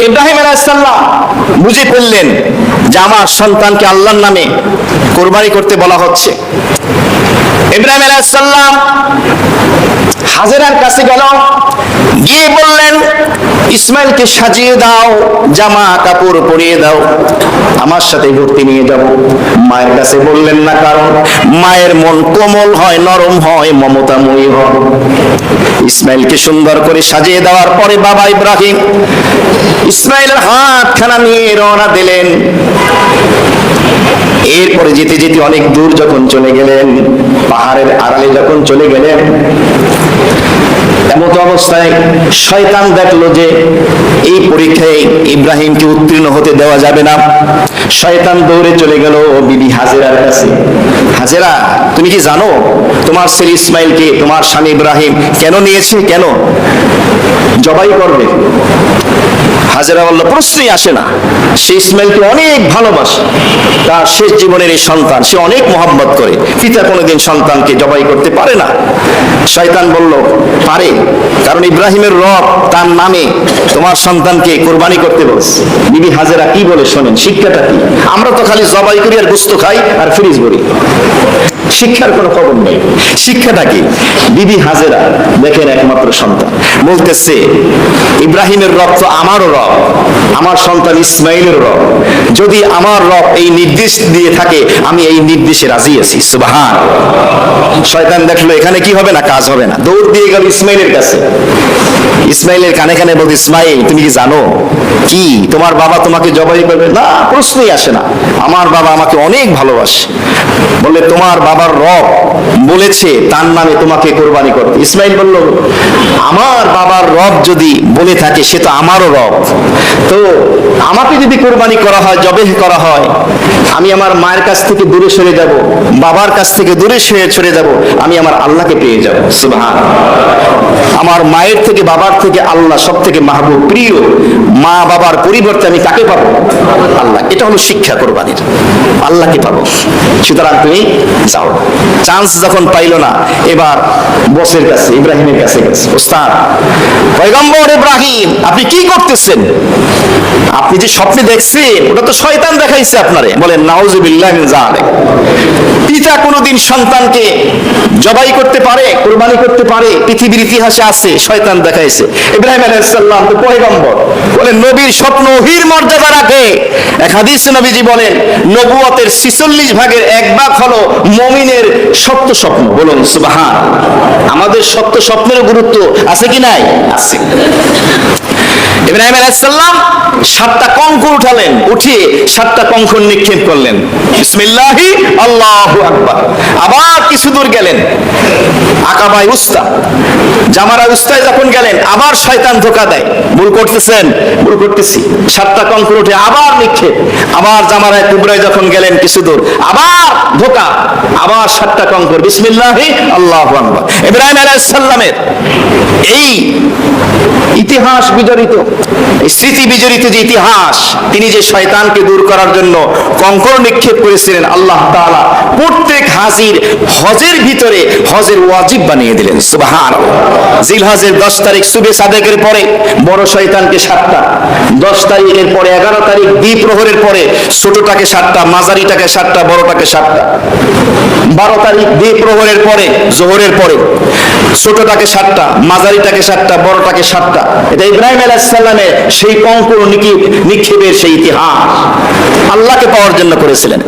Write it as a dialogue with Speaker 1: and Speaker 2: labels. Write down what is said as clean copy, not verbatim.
Speaker 1: ইব্রাহিম আলাইহিস সালাম বুঝে ফেললেন যে আমার সন্তানকে আল্লাহর নামে কুরবানি করতে বলা হচ্ছে। ইব্রাহিম আলাইহিস সালাম হাজেরার কাছে গেল, গিয়ে বললেন, ইসমাইলকে সাজিয়ে দাও, জামা কাপড় পরিয়ে দাও, আমার সাথে ঘুরতে নিয়ে যাব। মায়ের কাছে বললেন না, কারণ মায়ের মন কোমল হয়, নরম হয়, মমতাময়ী হয়। ইসমাইলকে সুন্দর করে সাজিয়ে দেওয়ার পরে বাবা ইব্রাহিম ইসমাইলের হাতখানা নিয়ে রওনা দিলেন। এরপরে যেতে যেতে অনেক দূর যখন চলে গেলেন, পাহাড়ের আড়ালে যখন চলে গেলেন, এমত অবস্থায় শয়তান দেখলো যে এই পরীক্ষায় ইব্রাহিমকে উত্তীর্ণ হতে দেওয়া যাবে না। শয়তান দৌড়ে চলে গেল বিবি হাজেরার কাছে। হাজেরা, তুমি কি জানো তোমার ছেলে ইসমাইলকে তোমার স্বামী ইব্রাহিম কেন নিয়েছে, কেন জবাই করবে? হাজেরা বলল, প্রশ্নই আসে না, সে ইসমাইলকে অনেক ভালোবাসে, তার শেষ জীবনের এই সন্তান, সে অনেক মহব্বত করে, পিতা কোনোদিন সন্তানকে জবাই করতে পারে না। শয়তান বলল, পারে, কারণ ইব্রাহিমের রব তার নামে তোমার সন্তানকে কোরবানি করতে বলছে। বিবি হাজেরা কি বলে শোনেন, শিক্ষাটা কি? আমরা তো খালি জবাই করি আর গোশত খাই আর ফ্রিজ ভরি, শিক্ষার কোনো খবর নেই। শিক্ষাটা কি? বিবি হাজেরা দেখেন একমাত্র সন্তান, বলতেছে ইব্রাহিমের রব তো আমারও রব, আমার সন্তান ইসমাইলের রব, যদি আমার রব এই নির্দেশ দিয়ে থাকে আমি এই নির্দেশে রাজি আছি। সুবহান। শয়তান দেখলো এখানে কি হবে না, কাজ হবে না, দৌড় দিয়ে গেল ইসমাইলের কাছে। ইসমাইলের কানে কানে বলতে, ইসমাইল তুমি কি জানো কি তোমার বাবা তোমাকে জবাই করবে? না, প্রশ্নই আসে না, আমার বাবা আমাকে অনেক ভালোবাসে। বলে, তোমার বাবার রব বলেছে তার নামে তোমাকে কোরবানি করতে। ইসমাইল বলল, আমার বাবার রব যদি বলে থাকে সে তো আমারও রব, তো আমাকে যদি কোরবানি করা হয়, জবেহ করা হয়, আমি আমার মায়ের কাছ থেকে দূরে সরে যাব, বাবার কাছ থেকে দূরে সরে যাব, আমি আমার আল্লাহকে পেয়ে যাব। সুবহান। আমার মায়ের থেকে বাবার থেকে আল্লাহ সব থেকে মাহবুব, প্রিয়। মা বাবার পরিবর্তে আমি কাকে পাবো? আল্লাহ। এটা হলো শিক্ষা কোরবানির, আল্লাহকে পাবো। সুতরাং তুমি যাও। চান্স যখন পাইল না, এবার বসের কাছে, ইব্রাহিমের কাছে গেছে। ওস্তাদ, পয়গম্বর ইব্রাহিম, আপনি কি করতেছেন? আপনি যে স্বপ্নে দেখছেন ওটা তো শয়তান দেখাইছে আপনারে। বলেন নাউজুবিল্লাহ মিন যালিক। পিতা কোনোদিন সন্তানকে জবাই করতে পারে, কুরবানি করতে পারে? পৃথিবীর ইতিহাসে আছে, শয়তান দেখাইছে। ইব্রাহিম আলাইহিস সালাম তো পয়গম্বর, বলেন নবীর স্বপ্ন ওহীর মর্যাদা রাখে। এক হাদিসে নবীজি বলেন, নবুয়তের 46 ভাগের 1 ভাগ হলো মুমিনের সত্য স্বপ্ন। বলুন সুবহান। আমাদের সত্য স্বপ্নের গুরুত্ব আছে কি নাই? আছে। ইব্রাহিম আলাইহিস সালাম 7টা কঙ্কর উঠালেন, উঠিয়ে 7টা কঙ্কর নিক্ষেপ করলেন। বিসমিল্লাহি আল্লাহু আকবার। আবার কিছু দূর গেলেন, আকাবায় উস্তা, জামারা উস্তায় যখন গেলেন, আবার শয়তান ধোঁকা দেয়, ভুল করতেছেন, ভুল করতেছি, 7টা কঙ্কর উঠে আবার নিক্ষেপ। আবার জামারায় কুবরায় যখন গেলেন কিছু দূর, আবার ধোঁকা, আবার 7টা কঙ্কর। বিসমিল্লাহি আল্লাহু আকবার। ইব্রাহিম আলাইহিস সালামের এই ইতিহাস বিজড়িত, স্মৃতি বিজড়িত যে ইতিহাস, তিনি যে শয়তানকে দূর করার জন্য কঙ্কর নিক্ষেপ করেছিলেন, আল্লাহ তাআলা প্রত্যেক হাজির হজের ভিতরে হজের ওয়াজিব বানিয়ে দিলেন। সুবহানাল্লাহ। জিলহজের 10 তারিখ সুবে সাদেকের পরে বড় শয়তানকে 7টা, 10 তারিখের পরে 11 তারিখ দ্বিপ্রহরের পরে ছোটটাকে 7টা, মাঝারিটাকে 7টা, বড়টাকে 7টা। 12 তারিখ দ্বিপ্রহরের পরে জোহরের পরে ছোটটাকে 7টা, মাঝারিটাকে 7টা, বড়টাকে 7টা। এটা ইব্রাহিম আলাইহিস সালামের সেই কঙ্কর নিক্ষেপের সেই ইতিহাস, আল্লাহকে পাওয়ার জন্য করেছিলেন।